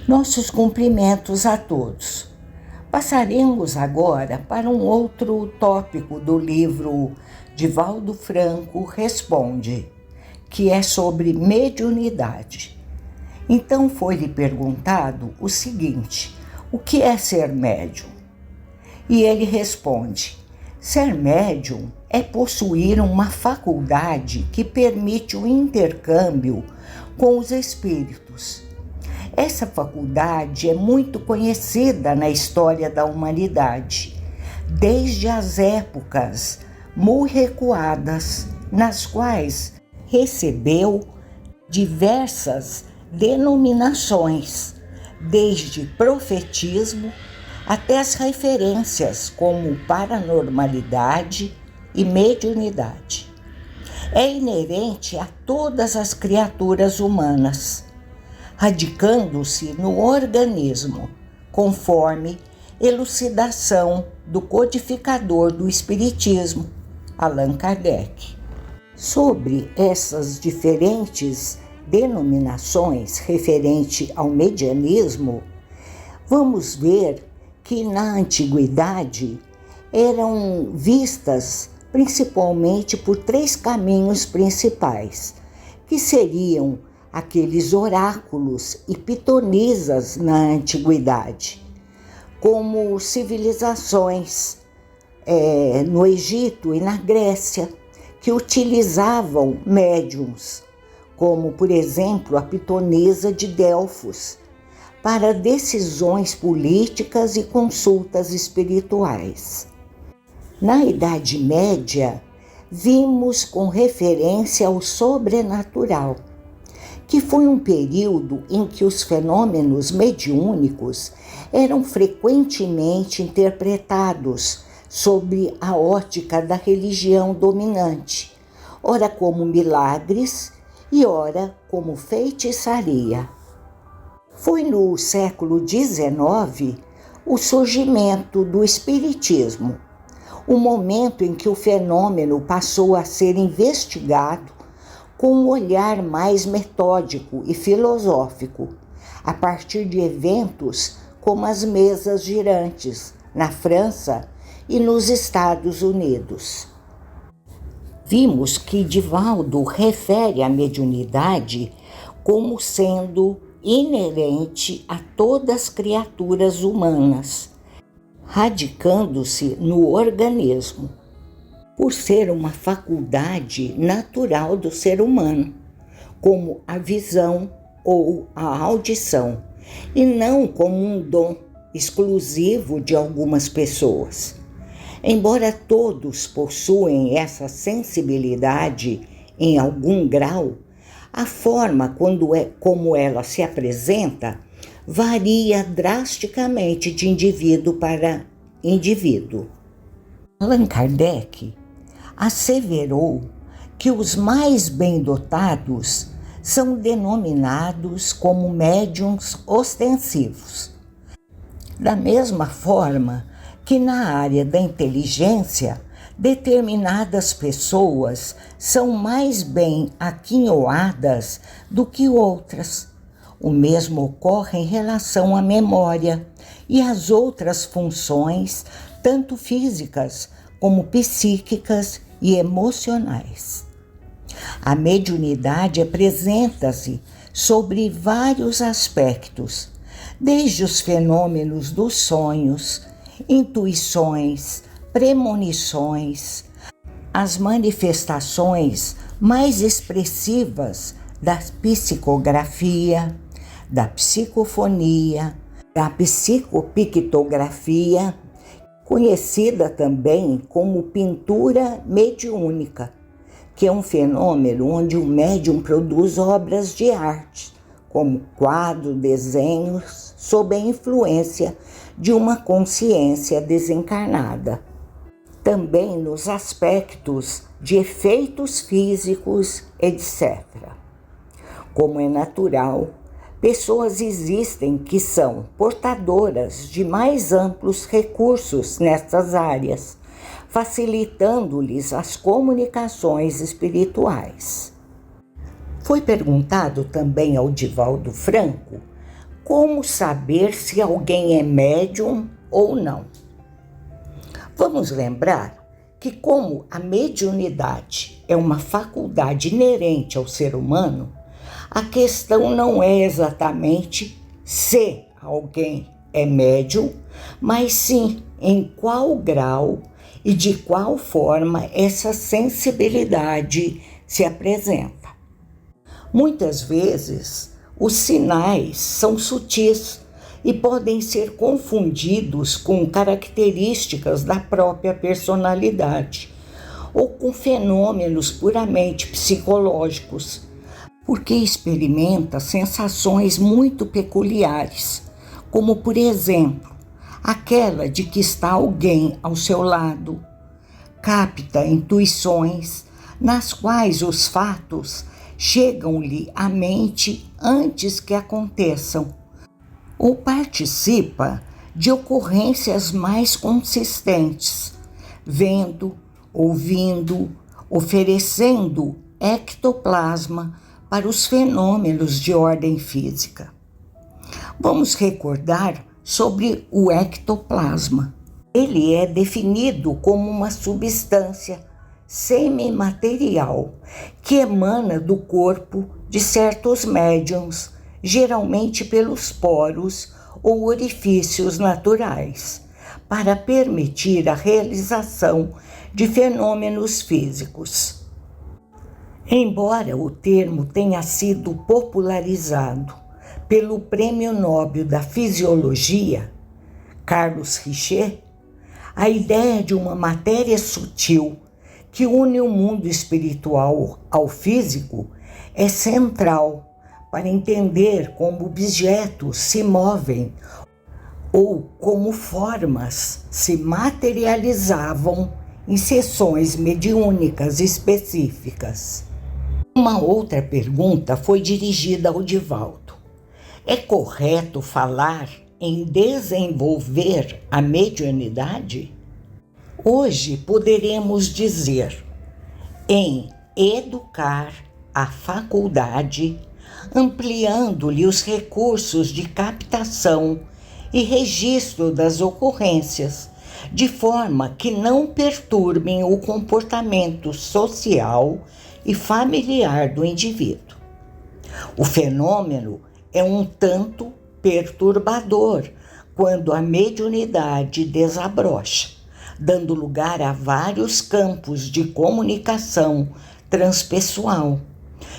Nossos cumprimentos a todos. Passaremos agora para um outro tópico do livro Divaldo Franco Responde, que é sobre mediunidade. Então foi-lhe perguntado o seguinte: o que é ser médium? E ele responde: ser médium é possuir uma faculdade que permite o intercâmbio com os espíritos. Essa faculdade é muito conhecida na história da humanidade, desde as épocas muito recuadas, nas quais recebeu diversas denominações, desde profetismo até as referências como paranormalidade e mediunidade. É inerente a todas as criaturas humanas, radicando-se no organismo, conforme elucidação do codificador do Espiritismo, Allan Kardec. Sobre essas diferentes denominações referente ao medianismo, vamos ver que na antiguidade eram vistas principalmente por 3 caminhos principais, que seriam aqueles oráculos e pitonisas na antiguidade, como civilizações no Egito e na Grécia, que utilizavam médiums, como, por exemplo, a pitonisa de Delfos, para decisões políticas e consultas espirituais. Na Idade Média, vimos com referência ao sobrenatural, que foi um período em que os fenômenos mediúnicos eram frequentemente interpretados sob a ótica da religião dominante, ora como milagres e ora como feitiçaria. Foi no século XIX o surgimento do Espiritismo, o momento em que o fenômeno passou a ser investigado com um olhar mais metódico e filosófico, a partir de eventos como as mesas girantes na França e nos Estados Unidos. Vimos que Divaldo refere a mediunidade como sendo inerente a todas as criaturas humanas, radicando-se no organismo, por ser uma faculdade natural do ser humano, como a visão ou a audição, e não como um dom exclusivo de algumas pessoas. Embora todos possuem essa sensibilidade em algum grau, a forma como ela se apresenta varia drasticamente de indivíduo para indivíduo. Allan Kardec asseverou que os mais bem dotados são denominados como médiuns ostensivos. Da mesma forma que na área da inteligência, determinadas pessoas são mais bem aquinhoadas do que outras. O mesmo ocorre em relação à memória e às outras funções, tanto físicas como psíquicas e emocionais. A mediunidade apresenta-se sobre vários aspectos, desde os fenômenos dos sonhos, intuições, premonições, as manifestações mais expressivas da psicografia, da psicofonia, da psicopictografia, conhecida também como pintura mediúnica, que é um fenômeno onde o médium produz obras de arte, como quadros, desenhos, sob a influência de uma consciência desencarnada. Também nos aspectos de efeitos físicos, etc. Como é natural, pessoas existem que são portadoras de mais amplos recursos nessas áreas, facilitando-lhes as comunicações espirituais. Foi perguntado também ao Divaldo Franco Como saber se alguém é médium ou não? Vamos lembrar que, como a mediunidade é uma faculdade inerente ao ser humano, a questão não é exatamente se alguém é médium, mas sim em qual grau e de qual forma essa sensibilidade se apresenta. Muitas vezes, os sinais são sutis e podem ser confundidos com características da própria personalidade ou com fenômenos puramente psicológicos, porque experimenta sensações muito peculiares, como, por exemplo, aquela de que está alguém ao seu lado, capta intuições nas quais os fatos chegam-lhe à mente antes que aconteçam, ou participa de ocorrências mais consistentes, vendo, ouvindo, oferecendo ectoplasma para os fenômenos de ordem física. Vamos recordar sobre o ectoplasma. Ele é definido como uma substância semimaterial que emana do corpo de certos médiuns, geralmente pelos poros ou orifícios naturais, para permitir a realização de fenômenos físicos. Embora o termo tenha sido popularizado pelo Prêmio Nobel da Fisiologia, Carlos Richer, a ideia de uma matéria sutil que une o mundo espiritual ao físico é central para entender como objetos se movem ou como formas se materializavam em sessões mediúnicas específicas. Uma outra pergunta foi dirigida ao Divaldo. É correto falar em desenvolver a mediunidade? Hoje poderemos dizer em educar a faculdade, ampliando-lhe os recursos de captação e registro das ocorrências, de forma que não perturbem o comportamento social e familiar do indivíduo. O fenômeno é um tanto perturbador quando a mediunidade desabrocha, dando lugar a vários campos de comunicação transpessoal.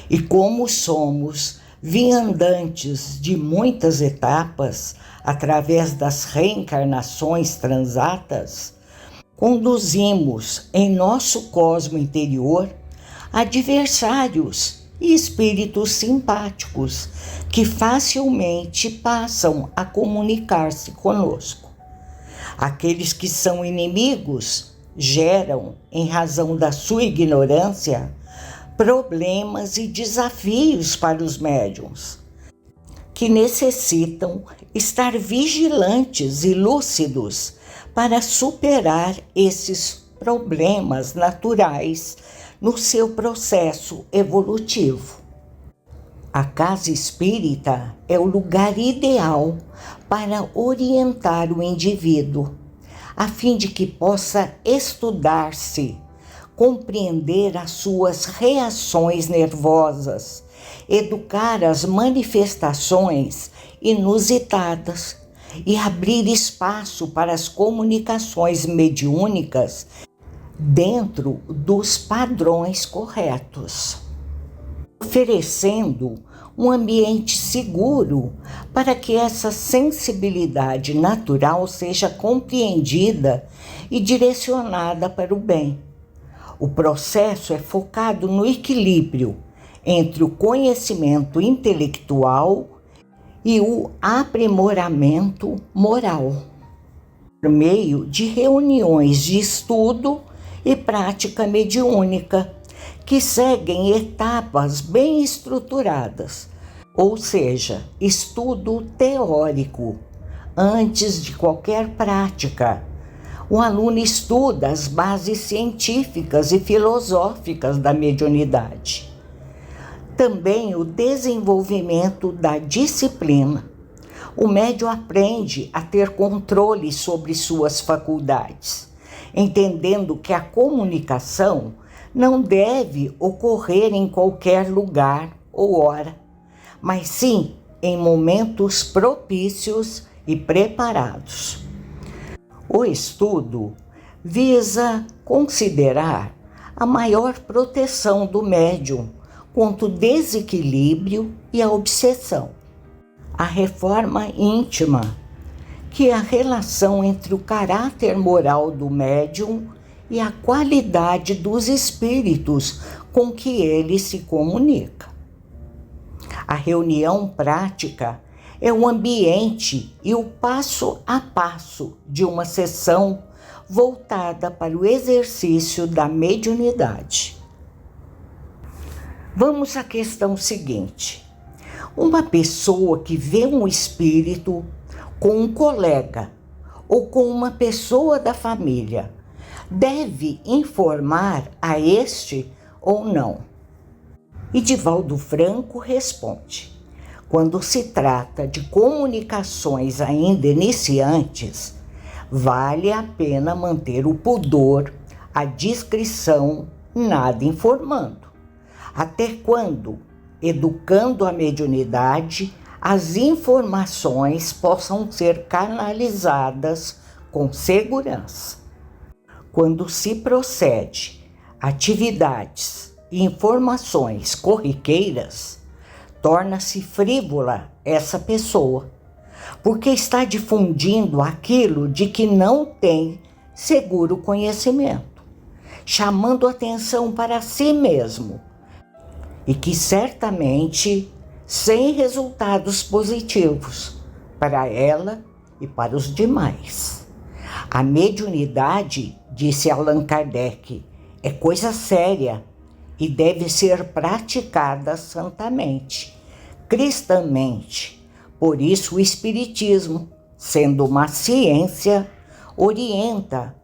E como somos viandantes de muitas etapas através das reencarnações transatas, conduzimos em nosso cosmo interior adversários e espíritos simpáticos que facilmente passam a comunicar-se conosco. Aqueles que são inimigos geram, em razão da sua ignorância, problemas e desafios para os médiuns, que necessitam estar vigilantes e lúcidos para superar esses problemas naturais no seu processo evolutivo. A casa espírita é o lugar ideal para orientar o indivíduo, a fim de que possa estudar-se, compreender as suas reações nervosas, educar as manifestações inusitadas e abrir espaço para as comunicações mediúnicas dentro dos padrões corretos, oferecendo um ambiente seguro para que essa sensibilidade natural seja compreendida e direcionada para o bem. O processo é focado no equilíbrio entre o conhecimento intelectual e o aprimoramento moral, por meio de reuniões de estudo e prática mediúnica, que seguem etapas bem estruturadas, ou seja, estudo teórico. Antes de qualquer prática, o aluno estuda as bases científicas e filosóficas da mediunidade. Também o desenvolvimento da disciplina, O médium aprende a ter controle sobre suas faculdades, entendendo que a comunicação não deve ocorrer em qualquer lugar ou hora, mas sim em momentos propícios e preparados. O estudo visa considerar a maior proteção do médium contra o desequilíbrio e a obsessão. A reforma íntima, que é a relação entre o caráter moral do médium e a qualidade dos espíritos com que ele se comunica. A reunião prática é o ambiente e o passo a passo de uma sessão voltada para o exercício da mediunidade. Vamos à questão seguinte. Uma pessoa que vê um espírito com um colega ou com uma pessoa da família deve informar a este ou não? E Divaldo Franco responde: quando se trata de comunicações ainda iniciantes, vale a pena manter o pudor, a discrição, nada informando. Até quando, educando a mediunidade, as informações possam ser canalizadas com segurança. Quando se procede atividades e informações corriqueiras, torna-se frívola essa pessoa, porque está difundindo aquilo de que não tem seguro conhecimento, chamando atenção para si mesmo, e que certamente sem resultados positivos para ela e para os demais. A mediunidade, disse Allan Kardec, é coisa séria e deve ser praticada santamente, cristamente. Por isso o Espiritismo, sendo uma ciência, orienta,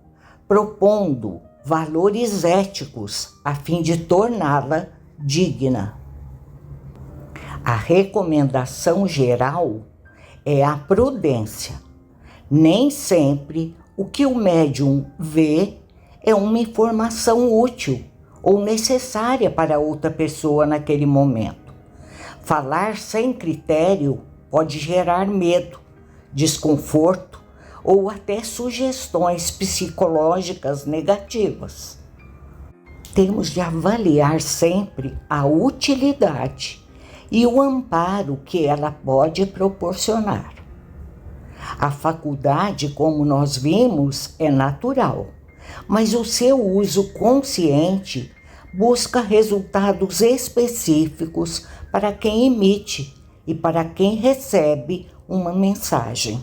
propondo valores éticos a fim de torná-la digna. A recomendação geral é a prudência. Nem sempre o que o médium vê é uma informação útil ou necessária para outra pessoa naquele momento. Falar sem critério pode gerar medo, desconforto ou até sugestões psicológicas negativas. Temos de avaliar sempre a utilidade e o amparo que ela pode proporcionar. A faculdade, como nós vimos, é natural, mas o seu uso consciente busca resultados específicos para quem emite e para quem recebe uma mensagem.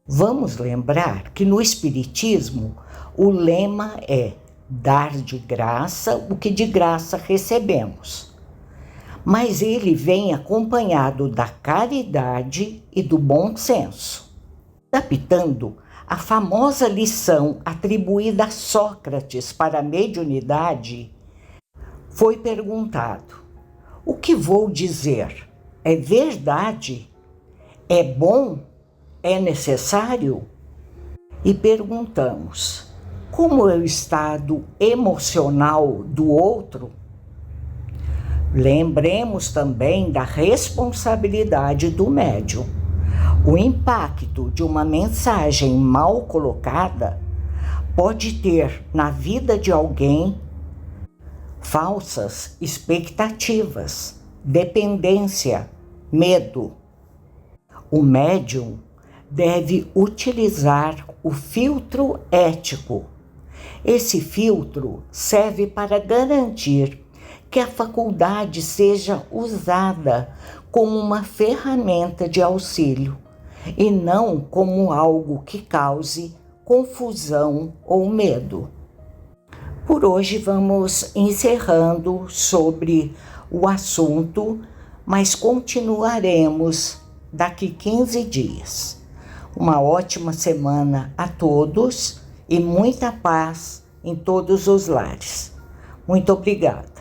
Vamos lembrar que no Espiritismo o lema é dar de graça o que de graça recebemos. Mas ele vem acompanhado da caridade e do bom senso. Adaptando a famosa lição atribuída a Sócrates para a mediunidade, foi perguntado: o que vou dizer? É verdade? É bom? É necessário? E perguntamos: como é o estado emocional do outro? Lembremos também da responsabilidade do médium. O impacto de uma mensagem mal colocada pode ter na vida de alguém falsas expectativas, dependência, medo. O médium deve utilizar o filtro ético. Esse filtro serve para garantir que a faculdade seja usada como uma ferramenta de auxílio e não como algo que cause confusão ou medo. Por hoje vamos encerrando sobre o assunto, mas continuaremos daqui 15 dias. Uma ótima semana a todos e muita paz em todos os lares. Muito obrigada.